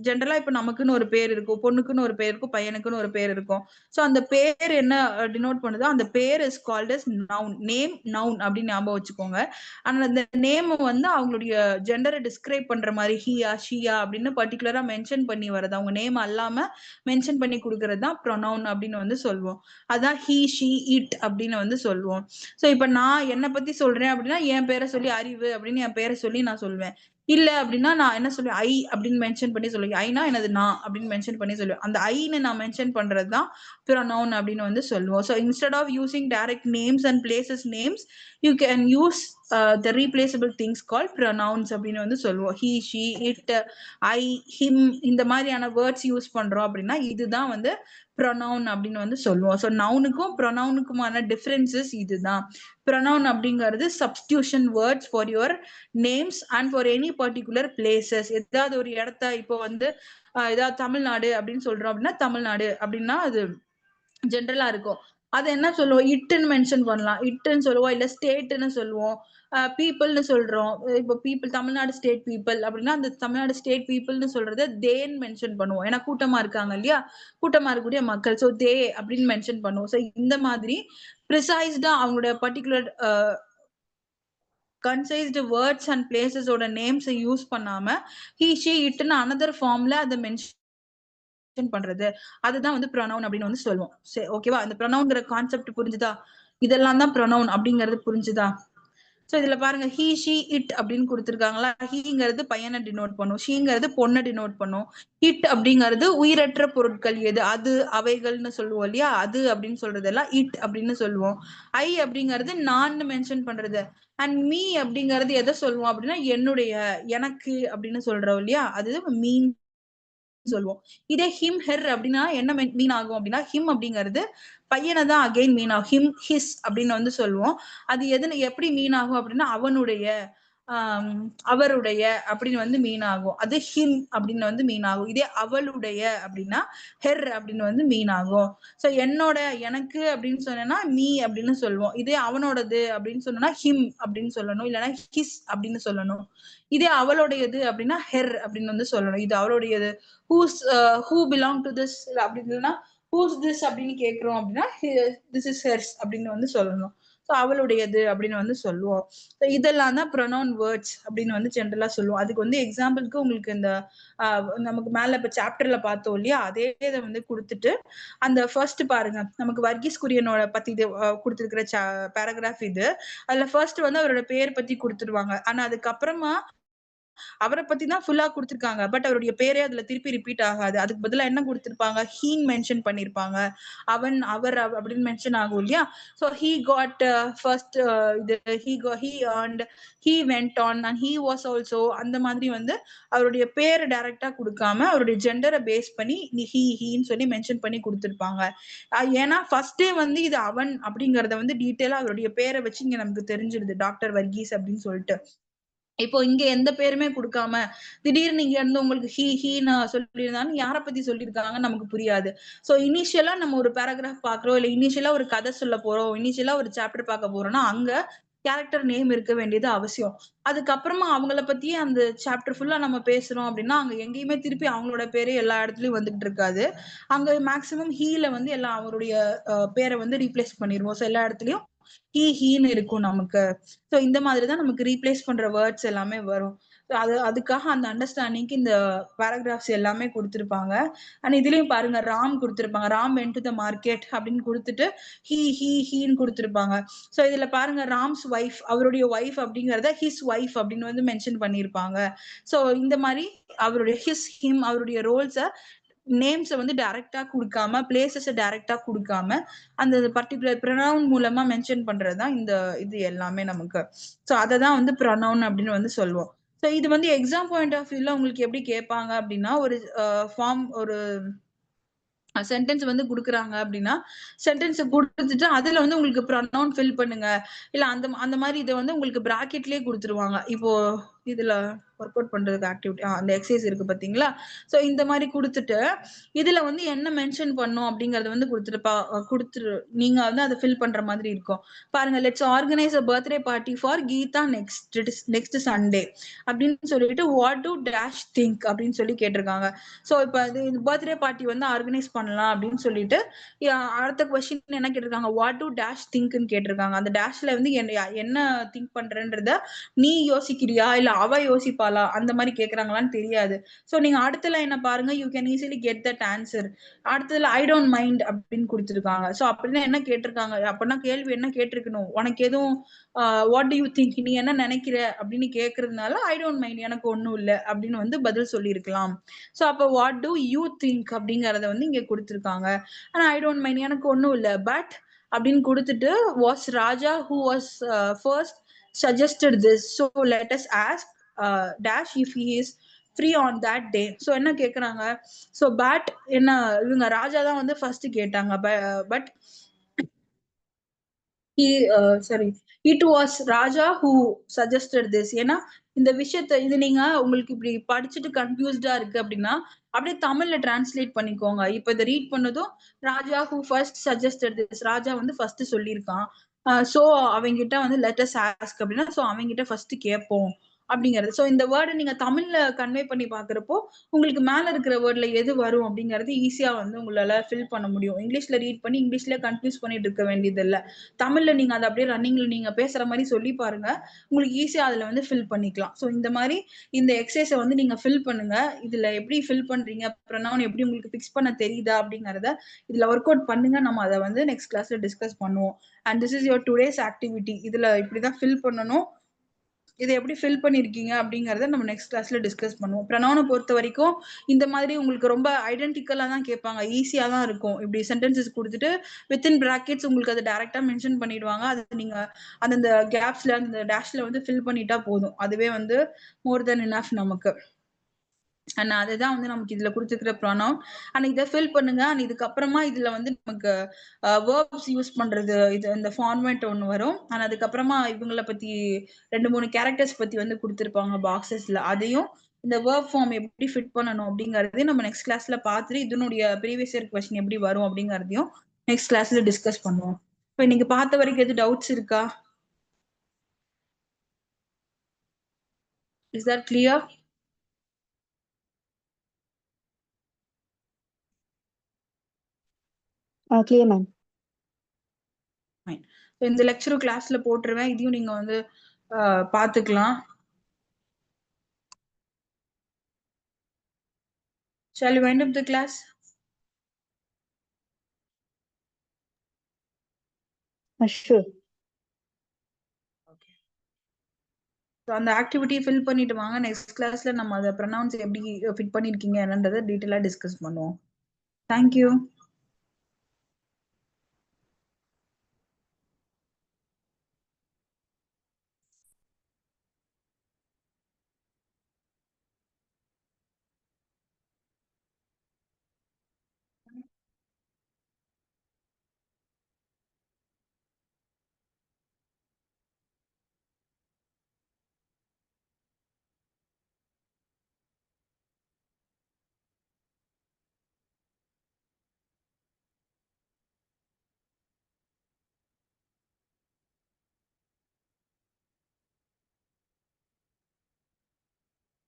ஜென்ரலா இப்ப நமக்குன்னு ஒரு பேர் இருக்கும், பொண்ணுக்குன்னு ஒரு பேர் இருக்கும், பையனுக்குன்னு ஒரு பேர் இருக்கும். சோ அந்த பேர் என்ன டினோட் பண்ணுதோ அந்த பேர் is called as noun. Name noun அப்படின்னு ஞாபகம் வச்சுக்கோங்க. ஆனா அந்த நேம் வந்து அவங்களுடைய ஜெண்டரை டிஸ்கிரைப் பண்ற மாதிரி ஹியா ஷியா அப்படின்னு பர்டிகுலரா மென்ஷன் பண்ணி வர்றது, அவங்க நேம் அல்லாம மென்ஷன் பண்ணி கொடுக்கறது தான் ப்ரொனவுன் அப்படின்னு வந்து சொல்லுவோம். அதான் ஹி ஷி இட் அப்படின்னு வந்து சொல்லுவோம். சோ இப்ப நான் என்ன பத்தி சொல்றேன் அப்படின்னா, என் பேரை சொல்லி அறிவு அப்படின்னு என் பேரை சொல்லி நான் சொல்லுவேன். இல்ல அப்படின்னா நான் என்ன சொல்லுவேன்? ஐ அப்படின்னு மென்ஷன் பண்ணி சொல்லுவேன். ஐனா எனது நான் அப்படின்னு மென்ஷன் பண்ணி சொல்லுவேன். அந்த ஐன்னு நான் மென்ஷன் பண்றது தான் pronoun அப்படின்னு வந்து சொல்லுவோம். So instead of using direct names and places names, you can use the replaceable things called pronouns அப்படின்னு வந்து சொல்லுவோம். he, she, it, I, him இந்த மாதிரியான வேர்ட்ஸ் யூஸ் பண்றோம் அப்படின்னா இதுதான் வந்து pronoun அப்படின்னு வந்து சொல்லுவோம். ஸோ நவுனுக்கும் ப்ரொனவுனுக்குமான டிஃபரன்சஸ் இதுதான். ப்ரொனவுன் அப்படிங்கிறது substitution words for your names and for any particular places. ஏதாவது ஒரு இடத்த இப்போ வந்து ஏதாவது தமிழ்நாடு அப்படின்னு சொல்றோம் அப்படின்னா தமிழ்நாடு அப்படின்னா அது ஜென்ரலா இருக்கும். அது என்ன சொல்லுவோம், இட்டுன்னு மென்ஷன் பண்ணலாம். இட்டுன்னு சொல்லுவோம், இல்ல ஸ்டேட்ன்னு சொல்லுவோம். பீப்பிள்னு சொல்றோம். இப்போ பீப்பிள் தமிழ்நாடு ஸ்டேட் பீப்பிள் அப்படின்னா, அந்த தமிழ்நாடு ஸ்டேட் பீப்பிள்னு சொல்றத தேன்னு மென்ஷன் பண்ணுவோம். ஏன்னா கூட்டமா இருக்காங்க இல்லையா? கூட்டமா இருக்கக்கூடிய மக்கள். ஸோ தே அப்படின்னு மென்ஷன் பண்ணுவோம். ஸோ இந்த மாதிரி ப்ரிசைஸ்டா அவங்களோட பர்ட்டிகுலர் கன்சைஸ்டு வேர்ட்ஸ் அண்ட் பிளேசஸோட நேம்ஸ யூஸ் பண்ணாம, ஹி, ஷி, இட்ன்னு அனதர் ஃபார்ம்ல அத மென்ஷன் பண்றது. அதுதான் வந்து ப்ரொனவுன் அப்படின்னு வந்து சொல்லுவோம். சரி ஓகேவா? அந்த ப்ரொனவுன்ங்கிற கான்செப்ட் புரிஞ்சுதா? இதெல்லாம் தான் ப்ரொனவுன் அப்படிங்கிறது புரிஞ்சுதா? சோ இதுல பாருங்க ஹி, ஷி, இட் அப்படின்னு கொடுத்திருக்காங்களா? ஹீங்கிறது பையனை டினோட் பண்ணும். ஷீங்கிறது பொண்ணை டினோட் பண்ணும். இட் அப்படிங்கிறது உயிரற்ற பொருட்கள் எது? அது, அவைகள்னு சொல்லுவோம் இல்லையா? அது அப்படின்னு சொல்றதெல்லாம் இட் அப்படின்னு சொல்லுவோம். ஐ அப்படிங்கிறது நான் மென்ஷன் பண்றது. அண்ட் மீ அப்படிங்கிறது எதை சொல்லுவோம் அப்படின்னா என்னுடைய, எனக்கு அப்படின்னு சொல்றோம் இல்லையா? அது மீன் சொல்லுவோம். இதே ஹிம், ஹெர் அப்படின்னா என்ன மீன் ஆகும் அப்படின்னா, ஹிம் அப்படிங்கிறது பையனை தான் அகைன் மீன் ஆகும். ஹிம், ஹிஸ் அப்படின்னு வந்து சொல்லுவோம். அது எதுன்னு எப்படி மீன் ஆகும் அப்படின்னா அவனுடைய, ஆஹ் அவருடைய அப்படின்னு வந்து மீன் ஆகும். அது ஹிம் அப்படின்னு வந்து மீன் ஆகும். இதே அவளுடைய அப்படின்னா ஹெர் அப்படின்னு வந்து மீன் ஆகும். சோ என்னோட, எனக்கு அப்படின்னு சொன்னா மீ அப்படின்னு சொல்லுவோம். இதே அவனோடது அப்படின்னு சொன்னா ஹிம் அப்படின்னு சொல்லணும், இல்லைன்னா ஹிஸ் அப்படின்னு சொல்லணும். இதே அவளுடையது அப்படின்னா ஹெர் அப்படின்னு வந்து சொல்லணும். இது அவளுடையது. Whose, who belong to this அப்படி இல்லைன்னா ஹூஸ் திஸ் அப்படின்னு கேட்கிறோம் அப்படின்னா திஸ் இஸ் ஹெர்ஸ் அப்படின்னு வந்து சொல்லணும். ஸோ அவளுடையது அப்படின்னு வந்து சொல்லுவோம். ஸோ இதெல்லாம் தான் ப்ரொனவுன் வேர்ட்ஸ் அப்படின்னு வந்து ஜென்ரலா சொல்லுவோம். அதுக்கு வந்து எக்ஸாம்பிளுக்கு உங்களுக்கு இந்த நமக்கு மேல இப்ப சாப்டர்ல பார்த்தோம் இல்லையா? அதே இதை வந்து கொடுத்துட்டு அந்த ஃபர்ஸ்ட் பாருங்க, நமக்கு வர்கீஸ் குரியனோட பத்தி இது கொடுத்திருக்கிற பேராகிராஃப் இது. அதுல ஃபர்ஸ்ட் வந்து அவரோட பேர் பத்தி கொடுத்துருவாங்க. ஆனா அதுக்கப்புறமா அவரை பத்தி தான் ஃபுல்லா குடுத்திருக்காங்க. பட் அவருடைய பேரே அதுல திருப்பி ரிப்பீட் ஆகாது. அதுக்கு பதிலா என்ன குடுத்திருப்பாங்க? ஹீன்னு மென்ஷன் பண்ணியிருப்பாங்க. அவன், அவர் அப்படின்னு மென்ஷன் ஆகும் இல்லையா? ஸோ ஹி காட் ஃபர்ஸ்ட், இது he earned, he went on and he was also அந்த மாதிரி வந்து அவருடைய பேரை டைரக்டா குடுக்காம அவருடைய ஜெண்டரை பேஸ் பண்ணி ஹீன்னு சொல்லி மென்ஷன் பண்ணி குடுத்திருப்பாங்க. ஏன்னா ஃபர்ஸ்டே வந்து இது அவன் அப்படிங்கறத வந்து டீட்டெயிலா அவருடைய பேரை வச்சு இங்க நமக்கு தெரிஞ்சிருது. டாக்டர் வர்கீஸ் அப்படின்னு சொல்லிட்டு. இப்போ இங்க எந்த பேருமே குடுக்காம, திடீர்னு இங்க இருந்து உங்களுக்கு ஹீன்னு சொல்லியிருந்தாலும் யார பத்தி சொல்லியிருக்காங்கன்னு நமக்கு புரியாது. சோ இனிஷியலா நம்ம ஒரு பேராகிராஃப் பார்க்கிறோம், இல்ல இனிஷியலா ஒரு கதை சொல்ல போறோம், இனிஷியலா ஒரு சாப்டர் பார்க்க போறோம்னா, அங்க கேரக்டர் நேம் இருக்க வேண்டியது அவசியம். அதுக்கப்புறமா அவங்கள பத்தியே அந்த சாப்டர் ஃபுல்லா நம்ம பேசுறோம் அப்படின்னா, அங்க எங்கேயுமே திருப்பி அவங்களோட பேரே எல்லா இடத்துலயும் வந்துகிட்டு இருக்காது. அங்க மேக்ஸிமம் ஹீல வந்து எல்லாம் அவருடைய பேர வந்து ரீப்ளேஸ் பண்ணிருவோம். சோ எல்லா இடத்துலயும் ஹீன்னு இருக்கும் நமக்கு. சோ இந்த மாதிரி தான் நமக்கு ரீப்ளேஸ் பண்ற வேர்ட்ஸ் எல்லாமே வரும். அதுக்காக அந்த அண்டர்ஸ்டாண்டிங்க்கு இந்த பேராகிராஃப்ஸ் எல்லாமே குடுத்திருப்பாங்க. அண்ட் இதுலயும் பாருங்க ராம் குடுத்திருப்பாங்க. Ram went to the market அப்படின்னு குடுத்துட்டு ஹீன்னு குடுத்திருப்பாங்க. சோ இதுல பாருங்க ராம்ஸ் ஒய்ஃப், அவருடைய ஒய்ஃப் அப்படிங்கறத ஹிஸ் ஒய்ஃப் அப்படின்னு வந்து மென்ஷன் பண்ணியிருப்பாங்க. சோ இந்த மாதிரி அவருடைய ஹிஸ், ஹிம் அவருடைய ரோல்ஸ நேம்ஸ வந்து டைரக்ட்டா குடுக்காம, பிளேஸஸ டைரக்ட்டா குடுக்காம, அந்த பர்ட்டிகுலர் ப்ரொனவுன் மூலமா மென்ஷன் பண்றது தான் இந்த இது எல்லாமே நமக்கு. சோ அததான் வந்து ப்ரொனவுன் அப்படின்னு வந்து சொல்லுவோம். சோ இது வந்து எக்ஸாம் பாயிண்ட் ஆஃப் வியூல உங்களுக்கு எப்படி கேட்பாங்க அப்படின்னா, ஒரு ஃபார்ம், ஒரு சென்டென்ஸ் வந்து குடுக்குறாங்க அப்படின்னா, சென்டென்ஸ குடுத்துட்டு அதுல வந்து உங்களுக்கு ப்ரொனவுன் ஃபில் பண்ணுங்க. இல்ல அந்த அந்த மாரி இத வந்து உங்களுக்கு பிராக்கெட்லயே குடுத்துருவாங்க. இப்போ இதுல ஒர்க் அவுட் பண்றதுக்கு ஆக்டிவிட்டி அந்த எக்சர்சைஸ் இருக்கு பாத்தீங்களா? சோ இந்த மாரி குடுத்துட்டு, இதுல வந்து என்ன மென்ஷன் பண்ணும் அப்படிங்கறத வந்து குடுத்துரு நீங்க வந்து அத ஃபில் பண்ற மாதிரி இருக்கும். பாருங்க, let's organise a birthday party for Geeta next Sunday அப்படின்னு சொல்லிட்டு வாட் டு டேஷ் திங்க் அப்படின்னு சொல்லி கேட்டிருக்காங்க. சோ இப்ப இது பர்த்டே பார்ட்டி வந்து ஆர்கனைஸ் பண்ணலாம் அப்படின்னு சொல்லிட்டு அடுத்த கொஸ்டின் என்ன கேட்டிருக்காங்க? வாட் டு டேஷ் திங்க்னு கேட்டிருக்காங்க. அந்த டேஷ்ல வந்து என்ன திங்க் பண்றன்றத நீ யோசிக்கிறியா இல்ல அவ யோசிப்பாளா அந்த மாதிரி கேக்குறாங்களான்னு தெரியாது. சோ நீங்க அடுத்த லைனை பாருங்க, you can easily get that answer. அடுத்ததுல ஐ டோன்ட் மைண்ட் அப்படின்னு கொடுத்திருக்காங்க. சோ அப்படின்னா என்ன கேட்டிருக்காங்க அப்படின்னா கேள்வி என்ன கேட்டிருக்கணும், உனக்கு எதுவும் வாட் டு யூ திங்க், நீ என்ன நினைக்கிற அப்படின்னு கேக்குறதுனால ஐ டோன்ட் மைண்ட் எனக்கு ஒண்ணும் இல்ல அப்படின்னு வந்து பதில் சொல்லியிருக்கலாம். சோ அப்ப வாட் டு யூ திங்க் அப்படிங்கறத வந்து இங்க கொடுத்திருக்காங்க. ஆனா ஐ டோன்ட் மைண்ட் எனக்கு ஒண்ணும் இல்ல பட் அப்படின்னு கொடுத்துட்டு was Raja who was first suggested this, so let us ask dash if he is free on that day. so என்ன கேக்குறாங்க? so but என்ன, இவங்க ராஜா தான் வந்து ஃபர்ஸ்ட் கேட்டாங்க. But he sorry, it was Raja who suggested this. ஏன்னா இந்த விஷயத்த இது நீங்க உங்களுக்கு இப்படி படிச்சுட்டு கன்ஃபியூஸ்டா இருக்கு அப்படின்னா அப்படியே தமிழ்ல டிரான்ஸ்லேட் பண்ணிக்கோங்க. இப்ப இதை ரீட் பண்ணதும் ராஜா ஹூ ஃபர்ஸ்ட் சஜஸ்டட் திஸ், ராஜா வந்து ஃபர்ஸ்ட் சொல்லியிருக்கான். சோ அவங்கிட்ட வந்து லெட்டஸ் ஆஸ்க் அப்படின்னா சோ அவங்கிட்ட ஃபர்ஸ்ட் கேட்போம் அப்படிங்கிறது. சோ இந்த வேர்டை நீங்க தமிழ்ல கன்வே பண்ணி பாக்குறப்போ உங்களுக்கு மேல இருக்கிற வேர்ட்ல எது வரும் அப்படிங்கறது ஈஸியா வந்து உங்களால ஃபில் பண்ண முடியும். இங்கிலீஷ்ல ரீட் பண்ணி இங்கிலீஷ்ல கன்ஃபியூஸ் பண்ணிட்டு இருக்க வேண்டியது இல்ல. தமிழ்ல நீங்க அதை அப்படியே ரன்னிங்ல நீங்க பேசுற மாதிரி சொல்லி பாருங்க, உங்களுக்கு ஈஸியா அதுல வந்து ஃபில் பண்ணிக்கலாம். சோ இந்த மாதிரி இந்த எக்ஸசைஸை வந்து நீங்க ஃபில் பண்ணுங்க. இதுல எப்படி ஃபில் பண்றீங்க, ப்ரொனவுன் எப்படி உங்களுக்கு ஃபிக்ஸ் பண்ண தெரியுதா அப்படிங்கறத இதுல ஒர்க் அவுட் பண்ணுங்க. நம்ம அதை வந்து நெக்ஸ்ட் கிளாஸ்ல டிஸ்கஸ் பண்ணுவோம். And this is your today's activity. இதுல இப்படிதான் ஃபில் பண்ணணும். இதை எப்படி ஃபில் பண்ணிருக்கீங்க அப்படிங்கறத நம்ம நெக்ஸ்ட் கிளாஸ்ல டிஸ்கஸ் பண்ணுவோம். ப்ரொனவுனை பொறுத்த வரைக்கும் இந்த மாதிரி உங்களுக்கு ரொம்ப ஐடென்டிக்கலா தான் கேட்பாங்க, ஈஸியா தான் இருக்கும். இப்படி சென்டென்சஸ் கொடுத்துட்டு வித்தின் பிராக்கெட்ஸ் உங்களுக்கு அதை டைரக்டா மென்ஷன் பண்ணிடுவாங்க. அது நீங்க அந்த கேப்ஸ்ல அந்த டேஷ்ல வந்து ஃபில் பண்ணிட்டா போதும். அதுவே வந்து மோர் தென் இனஃப் நமக்கு. அண்ட் அதுதான் வந்து நமக்கு இதுல கொடுத்துருக்கிற ப்ரொனவுன். அண்ட் இதை ஃபில் பண்ணுங்க. அண்ட் இதுக்கப்புறமா இதுல வந்து நமக்கு வேர்ப்ஸ் யூஸ் பண்றது, இது இந்த ஃபார்மேட் ஒன்று வரும். அண்ட் அதுக்கப்புறமா இவங்கள பத்தி 2-3 கேரக்டர்ஸ் பத்தி வந்து கொடுத்துருப்பாங்க பாக்ஸஸ்ல. அதையும் இந்த வேர்ப் ஃபார்ம் எப்படி ஃபிட் பண்ணணும் அப்படிங்கறதையும் நம்ம நெக்ஸ்ட் கிளாஸ்ல பார்த்துட்டு இதனுடைய ப்ரீவியஸ் இயர் கொஸ்டின் எப்படி வரும் அப்படிங்கறதையும் நெக்ஸ்ட் கிளாஸ்ல டிஸ்கஸ் பண்ணுவோம். இப்போ நீங்க பார்த்த வரைக்கும் எது டவுட்ஸ் இருக்கா? Is that clear? clear ma'am. இந்த லெக்சரும் கிளாஸ்ல போட்டுருவேன். இதையும் நீங்க வந்து பாத்துக்கலாம். Shall we wind up the class? Sure. Okay. So அந்த ஆக்டிவிட்டி ஃபில் பண்ணிட்டு வாங்க. நெக்ஸ்ட் கிளாஸ்ல நம்ம அதை ப்ரொனவுன்ஸ் எப்படி ஃபிட் பண்ணிருக்கீங்க என்னன்றதை டீட்டெயிலா டிஸ்கஸ் பண்ணுவோம். Thank you.